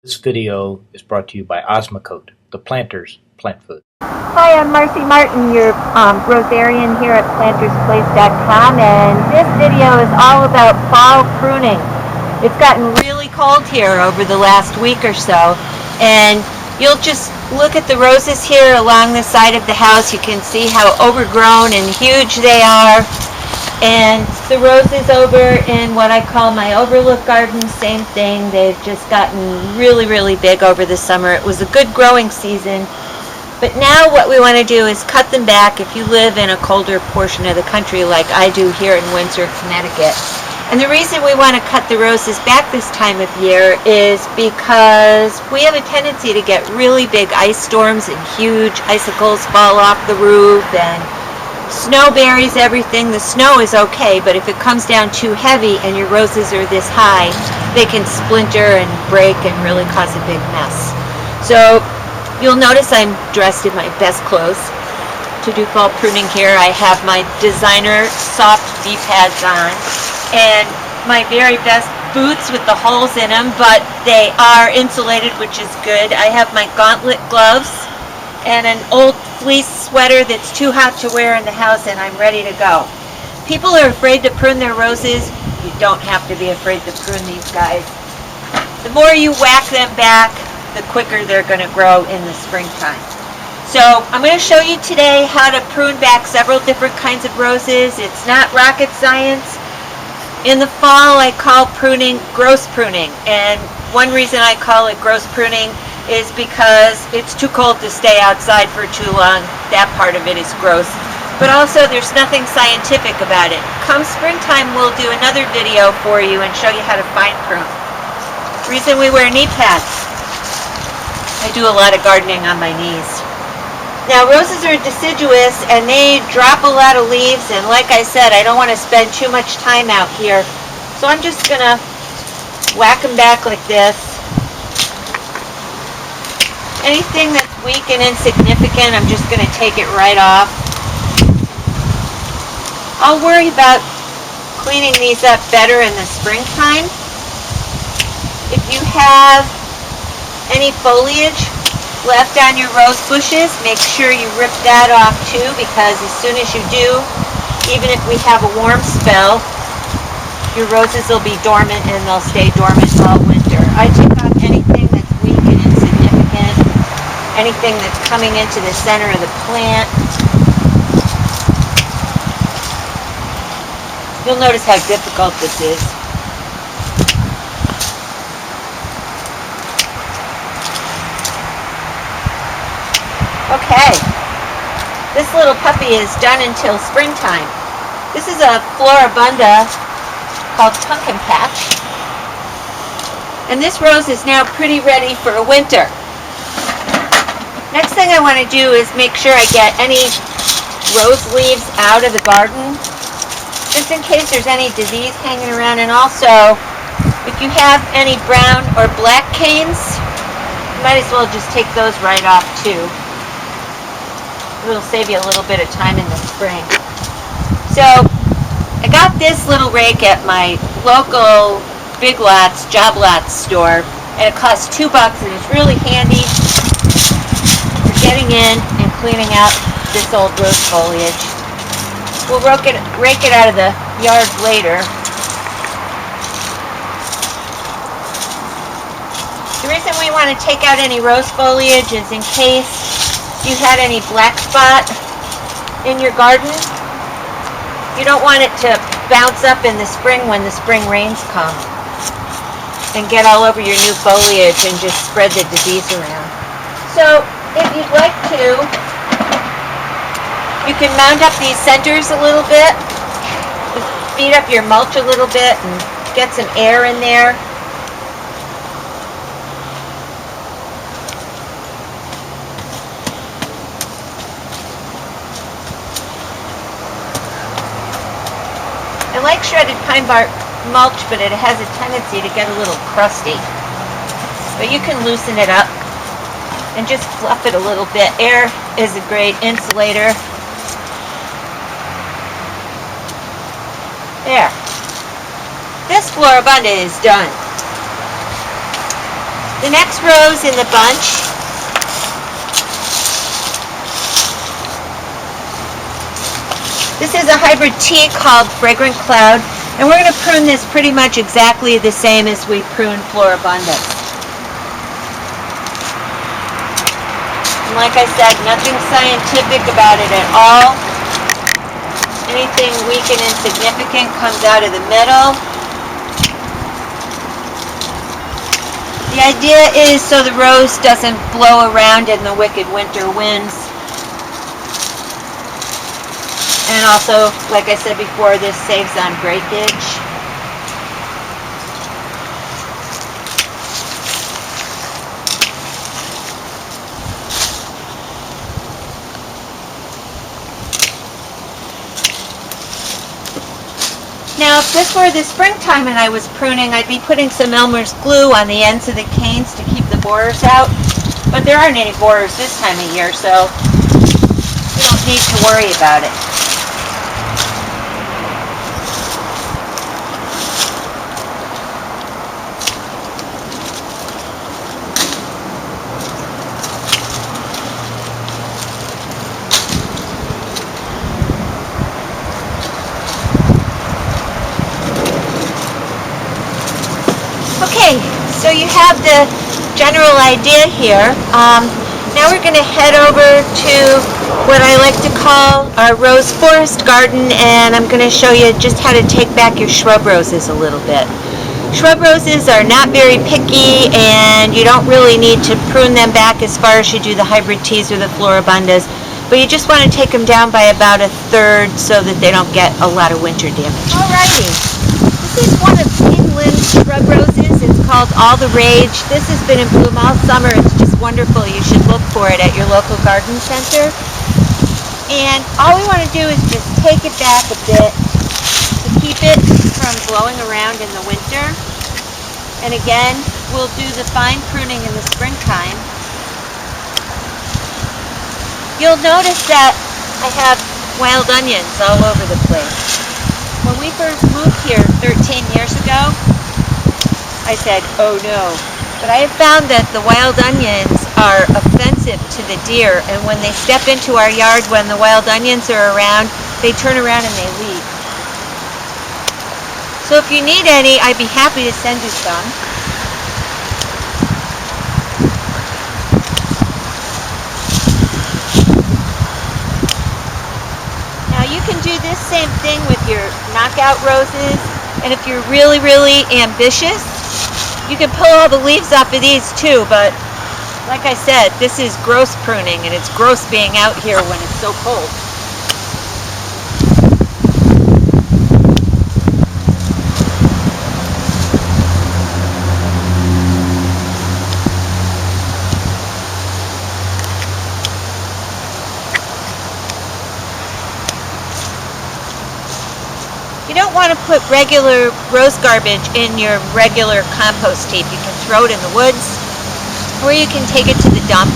This video is brought to you by Osmocote, the Planters Plant Food. Hi, I'm Marci Martin, your rosarian here at PlantersPlace.com, and this video is all about fall pruning. It's gotten really cold here over the last week or so, and you'll just look at the roses here along the side of the house. You can see how overgrown and huge they are. And the roses over in what I call my overlook garden, same thing. They've just gotten really, really big over the summer. It was a good growing season. But now what we want to do is cut them back if you live in a colder portion of the country like I do here in Windsor, Connecticut. And the reason we want to cut the roses back this time of year is because we have a tendency to get really big ice storms and huge icicles fall off the roof and snow buries everything. The snow is okay, but if it comes down too heavy and your roses are this high, they can splinter and break and really cause a big mess. So you'll notice I'm dressed in my best clothes to do fall pruning here. I have my designer soft knee pads on and my very best boots with the holes in them, but they are insulated, which is good. I have my gauntlet gloves and an old fleece sweater that's too hot to wear in the house, and I'm ready to go. People are afraid to prune their roses. You don't have to be afraid to prune these guys. The more you whack them back, the quicker they're going to grow in the springtime. So I'm going to show you today how to prune back several different kinds of roses. It's not rocket science. In the fall, I call pruning gross pruning, and one reason I call it gross pruning is because it's too cold to stay outside for too long. That part of it is gross. But also there's nothing scientific about it. Come springtime, we'll do another video for you and show you how to fine prune. Reason we wear knee pads. I do a lot of gardening on my knees. Now roses are deciduous and they drop a lot of leaves, and like I said, I don't want to spend too much time out here. So I'm just gonna whack them back like this. Anything that's weak and insignificant, I'm just going to take it right off. I'll worry about cleaning these up better in the springtime. If you have any foliage left on your rose bushes, make sure you rip that off too, because as soon as you do, even if we have a warm spell, your roses will be dormant and they'll stay dormant all winter. I take off anything that's weak and insignificant, anything that's coming into the center of the plant. You'll notice how difficult this is. Okay, this little puppy is done until springtime. This is a Floribunda called Pumpkin Patch, and this rose is now pretty ready for a winter. Next thing I want to do is make sure I get any rose leaves out of the garden, just in case there's any disease hanging around. And also, if you have any brown or black canes, you might as well just take those right off too. It'll save you a little bit of time in the spring. So I got this little rake at my local Big Lots, Job Lots store, and it costs $2 and it's really handy getting in and cleaning out this old rose foliage. We'll rake it out of the yard later. The reason we want to take out any rose foliage is in case you had any black spot in your garden. You don't want it to bounce up in the spring when the spring rains come and get all over your new foliage and just spread the disease around. So if you'd like to, you can mound up these centers a little bit, speed up your mulch a little bit and get some air in there. I like shredded pine bark mulch, but it has a tendency to get a little crusty. But you can loosen it up and just fluff it a little bit. Air is a great insulator. There. This Floribunda is done. The next rose in the bunch this is a hybrid tea called Fragrant Cloud, and we're going to prune this pretty much exactly the same as we prune Floribunda. And like I said, nothing scientific about it at all. Anything weak and insignificant comes out of the middle. The idea is so the rose doesn't blow around in the wicked winter winds. And also, like I said before, this saves on breakage. Now, if this were the springtime and I was pruning, I'd be putting some Elmer's glue on the ends of the canes to keep the borers out. But there aren't any borers this time of year, so you don't need to worry about it. Okay, so you have the general idea here. Now we're going to head over to what I like to call our rose forest garden, and I'm going to show you just how to take back your shrub roses a little bit. Shrub roses are not very picky, and you don't really need to prune them back as far as you do the hybrid teas or the Floribundas, but you just want to take them down by about 1/3 so that they don't get a lot of winter damage. Alrighty, this is one of England's shrub roses. It's called All the Rage. This has been in bloom all summer. It's just wonderful. You should look for it at your local garden center. And all we want to do is just take it back a bit to keep it from blowing around in the winter. And again, we'll do the fine pruning in the springtime. You'll notice that I have wild onions all over the place. When we first moved here 13 years ago, I said, oh no. But I have found that the wild onions are offensive to the deer, and when they step into our yard when the wild onions are around, they turn around and they leave. So if you need any, I'd be happy to send you some. Now you can do this same thing with your knockout roses, and if you're really, really ambitious, you can pull all the leaves off of these too, but like I said, this is gross pruning, and it's gross being out here when it's so cold. You don't want to put regular rose garbage in your regular compost heap. You can throw it in the woods, or you can take it to the dump.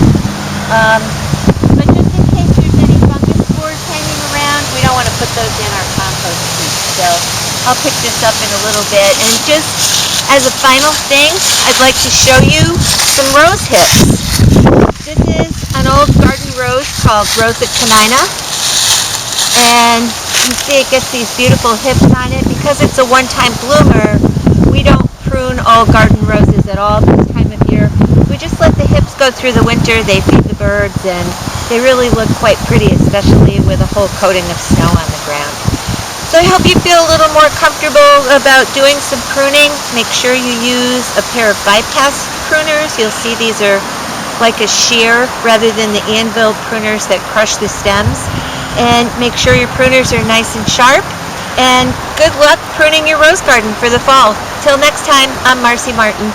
But just in case there's any fungus spores hanging around, we don't want to put those in our compost heap. So I'll pick this up in a little bit. And just as a final thing, I'd like to show you some rose hips. This is an old garden rose called Rosa canina. And you see it gets these beautiful hips on it. Because it's a one-time bloomer, we don't prune all garden roses at all this time of year. We just let the hips go through the winter. They feed the birds, and they really look quite pretty, especially with a whole coating of snow on the ground. So I hope you feel a little more comfortable about doing some pruning. Make sure you use a pair of bypass pruners. You'll see these are like a shear rather than the anvil pruners that crush the stems. And make sure your pruners are nice and sharp. And good luck pruning your rose garden for the fall. Till next time, I'm Marci Martin.